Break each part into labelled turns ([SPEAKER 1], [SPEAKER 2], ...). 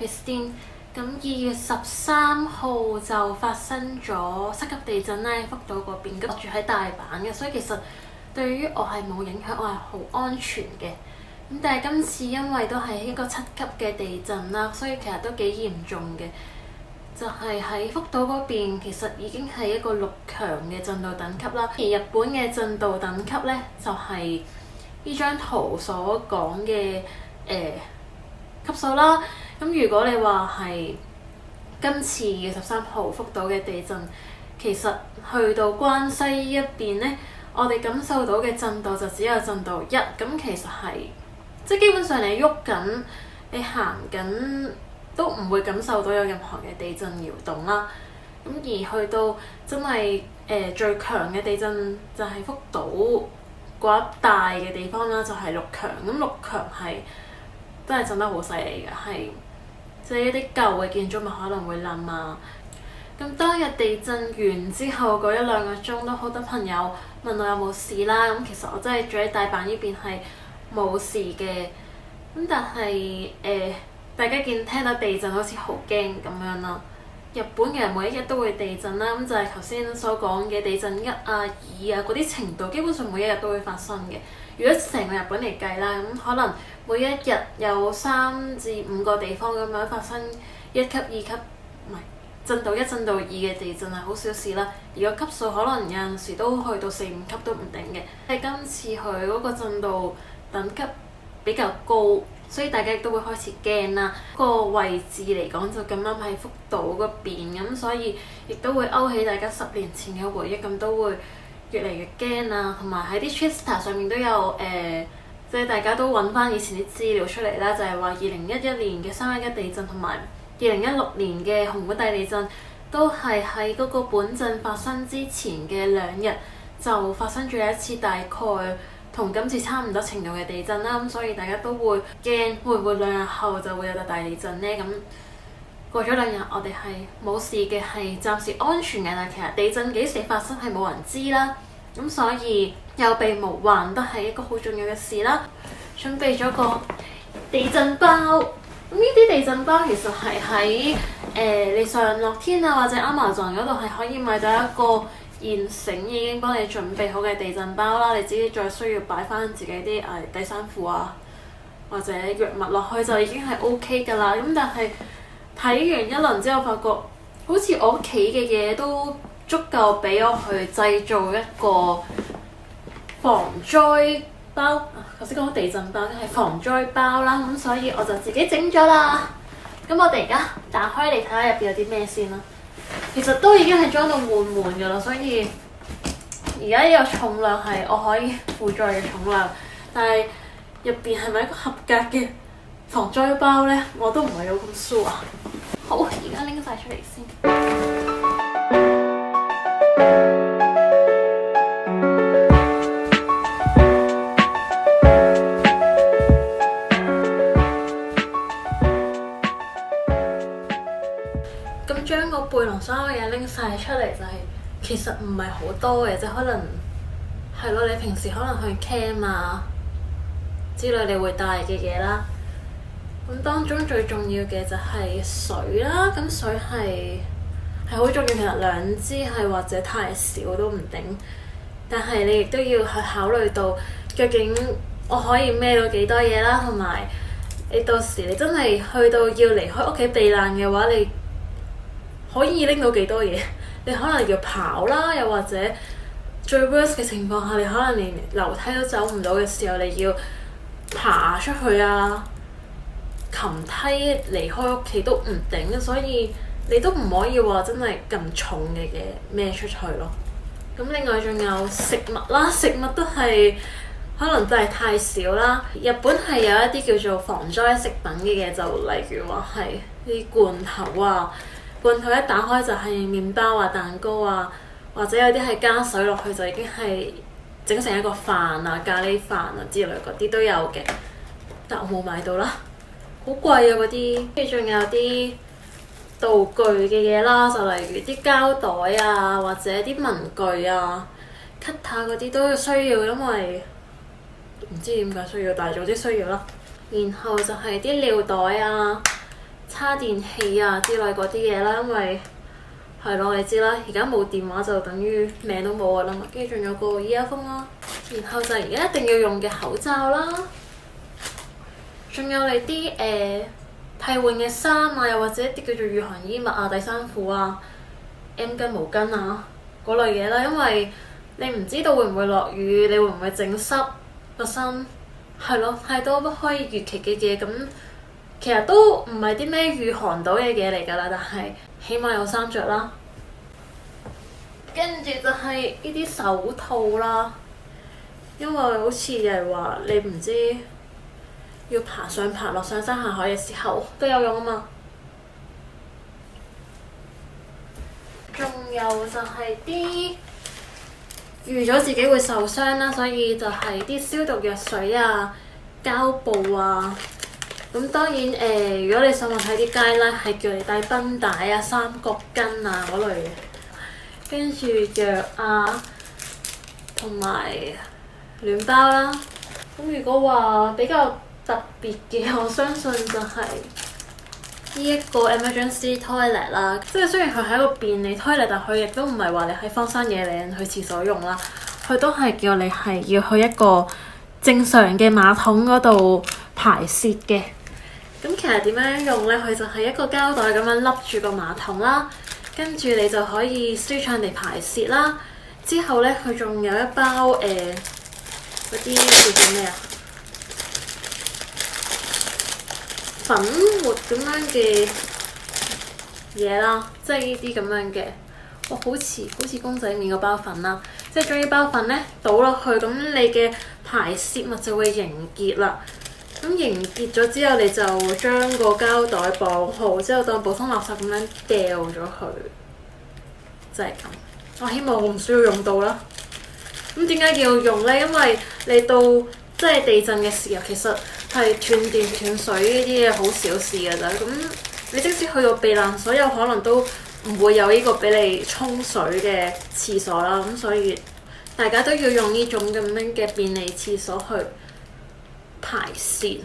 [SPEAKER 1] Christine。咁2月13號就發生咗7級地震咧，福島嗰邊。咁我住喺大阪嘅，所以其實對於我係冇影響，我係好安全嘅。咁但係今次因為都係一個7級嘅地震啦，所以其實都幾嚴重嘅。就係喺福島嗰邊，其實已經係一個6強嘅震度等級啦。而日本嘅震度等級咧，就係呢張圖所講嘅級數啦。咁如果你話係今次2月13號福島嘅地震，其實去到關西一邊咧，我哋感受到嘅震度就只有震度1。咁其實係即係基本上你喐緊、你行緊都唔會感受到有任何嘅地震搖動啦。咁而去到真係最強嘅地震就係福島嗰一帶嘅地方啦，就係6強。咁6強係真係震得好犀利嘅，係即係一啲舊嘅建築物可能會冧啊。咁當日地震完之後嗰1-2個鐘，都好多朋友問我有冇事啦。咁其實我真係住喺大阪呢邊係冇事嘅。咁但係大家聽到地震好似好驚咁樣啦。日本其實每一日都會地震啦，咁就係頭先所講嘅地震1啊、2啊嗰啲程度，基本上每一日都會發生嘅。如果成個日本嚟計啦，咁可能每一日有3至5個地方咁樣發生1級、2級，唔係震度1、震度2嘅地震係好小事啦。而個級數可能有陣時都去到4、5級都唔定嘅。係今次佢嗰個震度等級比較高，所以大家亦都會開始驚啦。個位置嚟講就咁啱喺福島嗰邊，咁所以亦都會勾起大家10年前嘅回憶，咁都會越嚟越驚啊。同埋喺啲 Twitter 上面都有即係大家都揾翻以前啲資料出嚟啦，就係話2011年嘅311地震同埋2016年嘅熊本大地震都係喺嗰個本震發生之前嘅2日就發生咗一次大概同今次差唔多程度嘅地震啦。咁所以大家都會驚會唔會2日後就會有個大地震呢？咁過咗2日我哋係冇事嘅，係暫時安全嘅。但其實地震幾時發生係冇人知啦。咁所以有備無患都係一個好重要嘅事啦。準備咗個地震包，咁呢啲地震包其實係喺你上樂天啊或者 Amazon 嗰度係可以買到一個現成已經幫你準備好嘅地震包啦。你自己再需要擺翻自己啲底衫褲啊或者藥物落去就已經係 OK 㗎啦。咁但係睇完一輪之後，發覺好似我屋企嘅嘢都足夠俾我去製造一個防災包。頭先講地震包係防災包啦，咁所以我就自己整咗啦。咁我哋而家打開嚟睇下入邊有啲咩先啦。其實都已經係裝到滿滿㗎啦，所以而家呢個重量係我可以負載嘅重量，但係入邊係咪一個合格嘅防災包呢？我都唔係有咁 sure。好，而家拎晒出嚟先。咁將個背囊所有嘢拎晒出嚟就係、其實唔係好多嘅啫，可能係咯，你平時可能去 camp 啊之類你會帶嘅嘢啦。咁當中最重要嘅就係水啦，咁水係好重要，其實2支係或者太少都唔頂，但係你亦都要去考慮到究竟我可以孭到幾多嘢啦，同埋你到時你真係去到要離開屋企避難嘅話，你可以拎到幾多嘢？你可能要跑啦，又或者最 worst 嘅情況下，你可能連樓梯都走唔到嘅時候，你要爬出去啊，擒梯離開屋企都唔頂，所以你都唔可以話真係咁重嘅嘢孭出去咯。咁另外仲有食物啦，食物都係可能真係太少啦。日本係有一啲叫做防災食品嘅嘢，就例如話係啲罐頭啊。罐頭一打開就係麵包啊、蛋糕啊，或者有啲係加水落去就已經係整成一個飯啊、咖喱飯啊之類嗰啲都有嘅，但我冇買到啦，好貴啊嗰啲。跟住仲有啲道具嘅嘢啦，就例如啲膠袋啊，或者啲文具啊、cutter 嗰啲都需要，因為唔知點解需要，但係總之需要啦。然後就係啲尿袋啊。叉電器啊之類嗰啲嘢啦，因為係咯，你知啦，而家冇電話就等於命都冇噶啦嘛。跟住仲有個耳壓風啦，然後就係而家一定要用嘅口罩啦，仲有你啲替換嘅衫啊，又或者啲叫做御寒衣物啊、底衫褲啊、M 巾毛巾啊嗰類嘢啦，因為你唔知道會唔會落雨，你會唔會整濕個身，係咯，太多不可以預期嘅嘢，咁其實都唔係啲咩御寒到嘅嘢嚟㗎啦，但係起碼有衫着啦。跟住就係呢啲手套啦，因為好似又係話你唔知要爬上爬落、上山下海嘅時候都有用啊嘛。仲有就係啲預咗自己會受傷啦，所以就係啲消毒藥水啊、膠布啊。咁當然如果你上網睇啲街咧，係叫你帶繃帶啊、三角巾啊嗰類嘅，跟住藥啊，同埋暖包啦。咁如果話比較特別嘅，我相信就係呢一個 emergency toilet 啦。即係雖然佢係一個便利 toilet，但佢亦都唔係話你喺荒山野嶺去廁所用啦，佢都係叫你係要去一個正常嘅馬桶嗰度排泄嘅。咁其實點樣用呢？佢就係一個膠袋咁樣笠住個馬桶啦，跟住你就可以舒暢地排泄啦。之後呢，佢仲有一包嗰啲叫做咩啊？粉末咁樣嘅嘢啦，即係呢啲咁樣嘅，哇，好似公仔麵個包粉啦，即係將呢包粉呢倒落去，咁你嘅排泄物就會凝結啦。咁凝結咗之後，你就將個膠袋綁好，之後當普通垃圾咁樣掉咗佢，就係咁。我希望我唔需要用到啦。咁點解要用呢？因為你到即係地震嘅時候，其實係斷電斷水呢啲嘢好小事㗎咋。咁你即使去到避難所，有可能都唔會有呢個俾你沖水嘅廁所啦。咁所以大家都要用呢種咁樣嘅便利廁所去排泄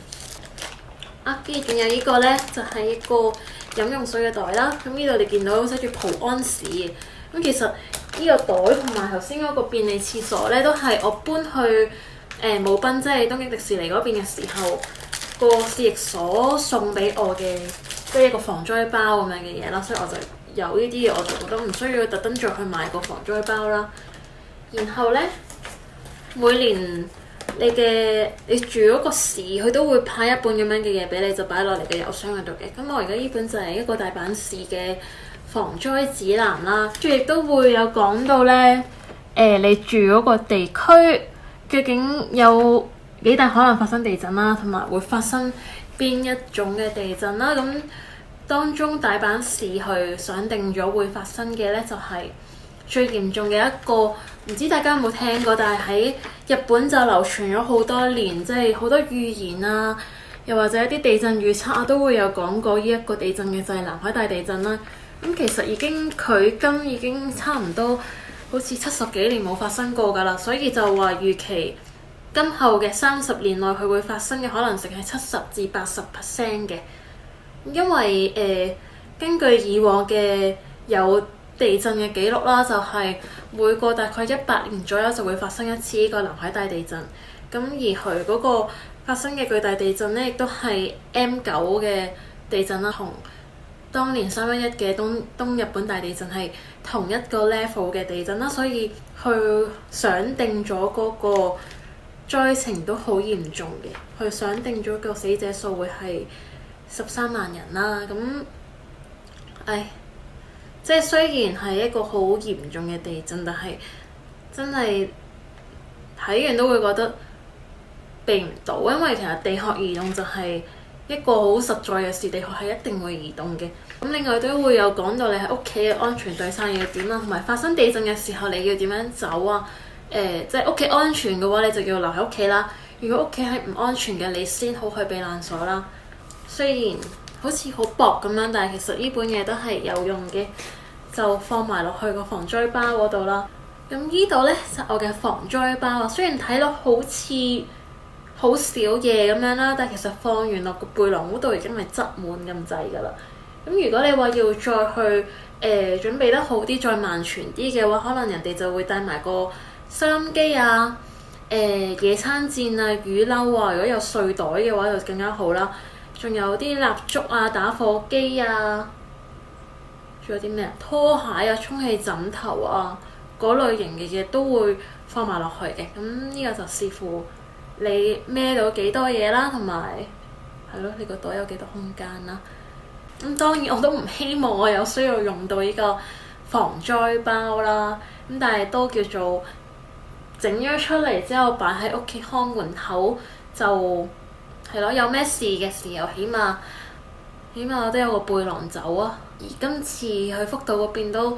[SPEAKER 1] 啊。跟住仲有呢個呢，就係一個飲用水嘅袋啦。咁呢度你見到寫住普安士。咁其實呢個袋同埋頭先嗰個便利廁所呢，都係我搬去姆賓，即係東京迪士尼嗰邊嘅時候，個市役所送俾我嘅，即係一個防災包咁樣嘅嘢啦。所以我就有呢啲嘢，我就覺得唔需要特登再去買個防災包啦。然後呢，每年你住嗰個市，佢都會派一本咁樣嘅嘢俾你，就擺落嚟嘅郵箱嗰度嘅。咁我而家呢本就係一個大阪市嘅防災指南啦，跟住亦都會有講到呢，你住嗰個地區究竟有幾大可能發生地震啦，同埋會發生邊一種嘅地震啦。咁當中大阪市去想定咗會發生嘅呢，就係最嚴重嘅一個，唔知大家有冇聽過，但係喺日本就流傳咗好多年，即係好多預言啊，又或者一啲地震預測啊，都會有講過呢一個地震嘅，就係南海大地震啦。咁其實距今已經差唔多好似70幾年冇發生過㗎啦，所以就話預期今後嘅30年內佢會發生嘅可能性係70至80% 嘅。因為根據以往嘅有地震嘅記錄啦，就係每個大概100年左右就會發生一次呢個南海大地震。咁而佢嗰個發生嘅巨大地震呢，亦都係 M9嘅地震啦，同當年311嘅東日本大地震係同一個 level 嘅地震啦，所以佢想定咗嗰個災情都好嚴重嘅，佢想定咗個死者數會係13萬人啦。咁，即係雖然係一個好嚴重嘅地震，但係真係睇完都會覺得避唔到，因為其實地殼移動就係一個好實在嘅事，地殼係一定會移動嘅。咁另外都會有講到你喺屋企嘅安全對策要點啦，同埋發生地震嘅時候你要點樣走啊？即係屋企安全嘅話，你就要留喺屋企啦。如果屋企係唔安全嘅，你先好去避難所啦。雖然好似好薄咁樣，但係其實呢本嘢都係有用嘅，就放埋落去個防災包嗰度啦。咁呢度呢，就係我嘅防災包啊。雖然睇落好似好少嘢咁樣啦，但係其實放完落個背囊嗰度已經係擠滿咁滯㗎啦。咁如果你話要再去準備得好啲，再萬全啲嘅話，可能人哋就會帶埋個收音機啊、野餐墊啊、雨褸啊，如果有睡袋嘅話就更加好啦。仲有啲蠟燭啊、打火機啊，仲有啲咩啊？拖鞋啊、充氣枕頭啊，嗰類型嘅嘢都會放埋落去嘅。咁呢個就視乎你孭到幾多嘢啦，同埋係咯，你個袋有幾多空間啦。咁當然我都唔希望我有需要用到呢個防災包啦。咁但係都叫做整咗出嚟之後擺喺屋企看門口，就係咯，有咩事嘅時候起碼我都有個背囊走啊。而今次去福島嗰邊都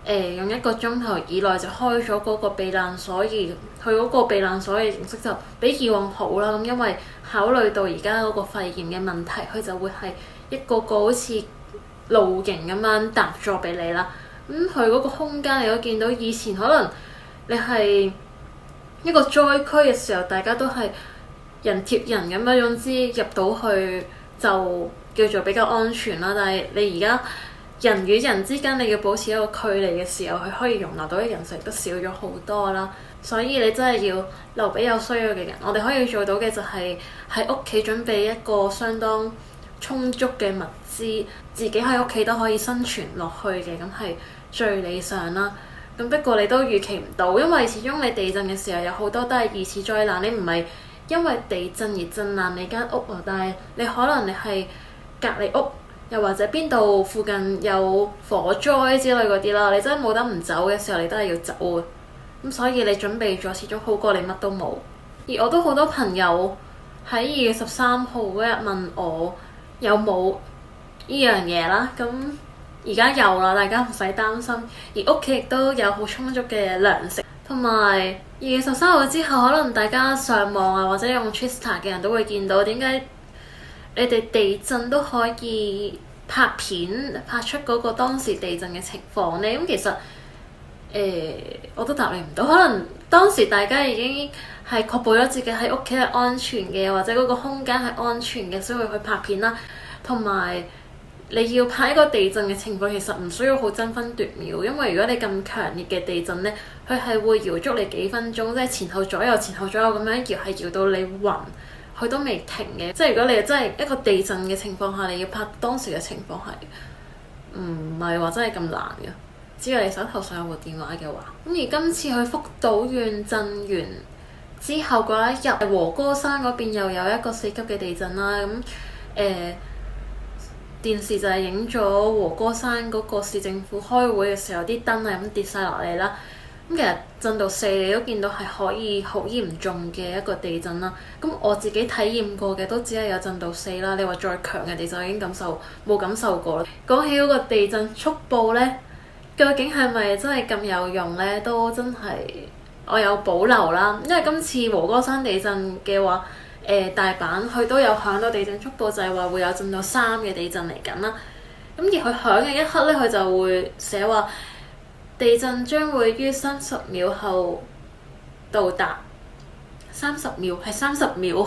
[SPEAKER 1] 用1個鐘頭以內就開咗嗰個避難所，而佢嗰個避難所嘅形式就比以往好啦。咁因為考慮到而家嗰個肺炎嘅問題，佢就會係一個個好似露營咁樣搭咗俾你啦。咁佢嗰個空間你都見到，以前可能你係一個災區嘅時候，大家都係人貼人咁樣，總之入到去就叫做比較安全啦。但係你而家人與人之間你要保持一個距離嘅時候，佢可以容納到嘅人數都少咗好多啦。所以你真係要留俾有需要嘅人。我哋可以做到嘅就係喺屋企準備一個相當充足嘅物資，自己喺屋企都可以生存落去嘅，咁係最理想啦。咁不過你都預期唔到，因為始終你地震嘅時候有好多都係二次災難，你唔係因為地震而震爛你間屋啊，但係你可能你係隔離屋，又或者邊度附近有火災之類嗰啲啦，你真係冇得唔走嘅時候，你都係要走嘅。咁所以你準備咗始終好過你乜都冇。而我都好多朋友喺2月13號嗰日問我有冇呢樣嘢啦，咁而家有啦，大家唔使擔心。而屋企亦都有好充足嘅糧食，同埋2月13號之後，可能大家上網啊或者用 Twitter 嘅人都會見到點解你哋地震都可以拍片拍出嗰個當時地震嘅情況呢？咁其實我都答你唔到，可能當時大家已經係確保咗自己喺屋企係安全嘅，或者嗰個空間係安全嘅，所以會去拍片啦。同埋你要拍一個地震嘅情況，其實唔需要好爭分奪秒，因為如果你咁強烈嘅地震呢，佢係會搖足你幾分鐘，即係前後左右咁樣搖，係搖到你暈，佢都未停嘅。即係如果你真係一個地震嘅情況下，你要拍當時嘅情況係唔係話真係咁難嘅，只要你手頭上有部電話嘅話。咁而今次去福島縣震完之後嗰一日，和歌山嗰邊又有一個4級嘅地震啦。咁電視就係影咗和歌山嗰個市政府開會嘅時候，啲燈係咁跌晒落嚟啦。咁其實震到4，你都見到係可以好嚴重嘅一個地震啦。咁我自己體驗過嘅都只係有震到4啦。你話再強嘅地震已經冇感受過啦。講起嗰個地震速報呢，究竟係咪真係咁有用呢？都真係我有保留啦。因為今次和歌山地震嘅話，大阪佢都有響到地震速報，就係話會有震到3嘅地震嚟緊啦。咁而佢響嘅一刻呢，佢就會寫話地震將會於30秒後到達。30秒係30秒，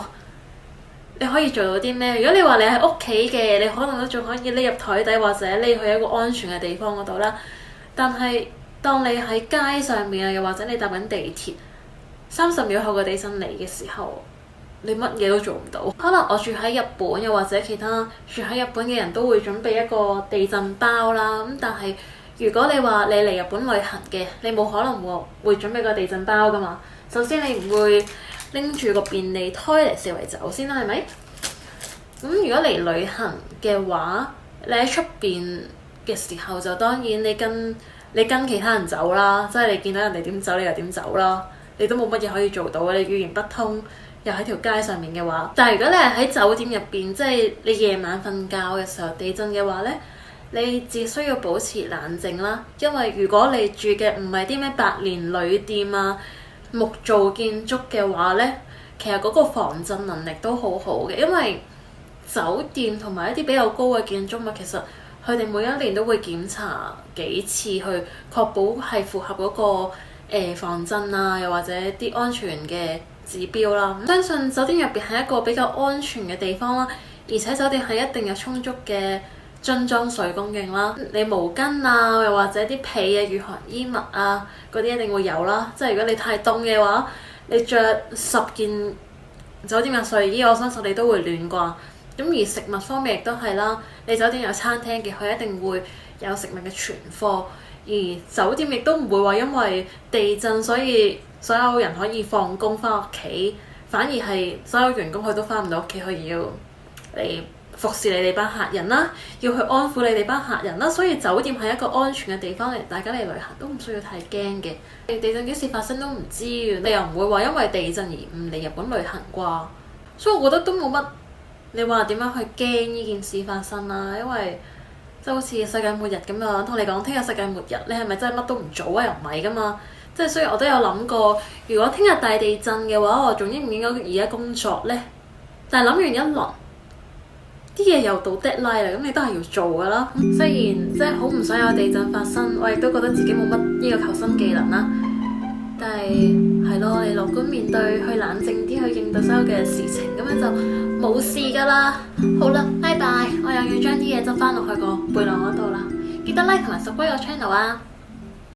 [SPEAKER 1] 你可以做到啲咩？如果你話你喺屋企嘅，你可能都仲可以匿入台底或者匿去一個安全嘅地方嗰度啦。但係當你喺街上面啊，又或者你搭緊地鐵，30秒後嘅地震嚟嘅時候，你乜嘢都做唔到。可能我住喺日本，又或者其他住喺日本嘅人都會準備一個地震包啦。咁但係如果你話你嚟日本旅行嘅，你冇可能會準備個地震包噶嘛。首先你唔會拎住個便利胎嚟四圍走先啦，係咪？咁如果嚟旅行嘅話，你喺出邊嘅時候就當然你跟其他人走啦，即係你見到人哋點走你又點走啦，你都冇乜嘢可以做到，你語言不通又喺條街上面嘅話。但係如果你係喺酒店入邊，即係你夜晚瞓覺嘅時候地震嘅話呢，你只需要保持冷靜啦，因為如果你住嘅唔係啲咩百年旅店啊、木造建築嘅話呢，其實嗰個防震能力都好好嘅，因為酒店同埋一啲比較高嘅建築物，其實佢哋每一年都會檢查幾次，去確保係符合嗰個防震啊，又或者啲安全嘅指標啦。相信酒店入邊係一個比較安全嘅地方啦，而且酒店係一定有充足嘅樽裝水供應啦。你毛巾啊，又或者啲被啊、御寒衣物啊嗰啲一定會有啦。即係如果你太凍嘅話，你着10件酒店嘅睡衣，我相信你都會暖啩。咁而食物方面亦都係啦，你酒店有餐廳嘅，佢一定會有食物嘅存貨。而酒店亦都唔會話因為地震所以所有人可以放工翻屋企，反而係所有員工佢都翻唔到屋企，佢要嚟服侍你哋班客人啦，要去安撫你哋班客人啦。所以酒店係一個安全嘅地方嚟，大家嚟旅行都唔需要太驚嘅。地震幾時發生都唔知，你又唔會話因為地震而唔嚟日本旅行啩。所以我覺得都冇乜你話點樣去驚呢件事發生啦，因為即係好似世界末日咁樣，同你講聽日世界末日，你係咪真係乜都唔做啊？又唔係噶嘛。即係雖然我都有諗過，如果聽日大地震嘅話，我仲應唔應該而家工作呢？但係諗完一輪，啲嘢又到 deadline 啦，咁你都係要做噶啦。雖然即係好唔想有地震發生，我亦都覺得自己冇乜呢個求生技能啦。但係咯，你樂觀面對，去冷靜啲去應對所有嘅事情，咁樣就冇事噶啦。好啦，拜拜，我又要將啲嘢執翻落去個背囊嗰度啦。記得 like 同埋 subscribe 個 channel啊！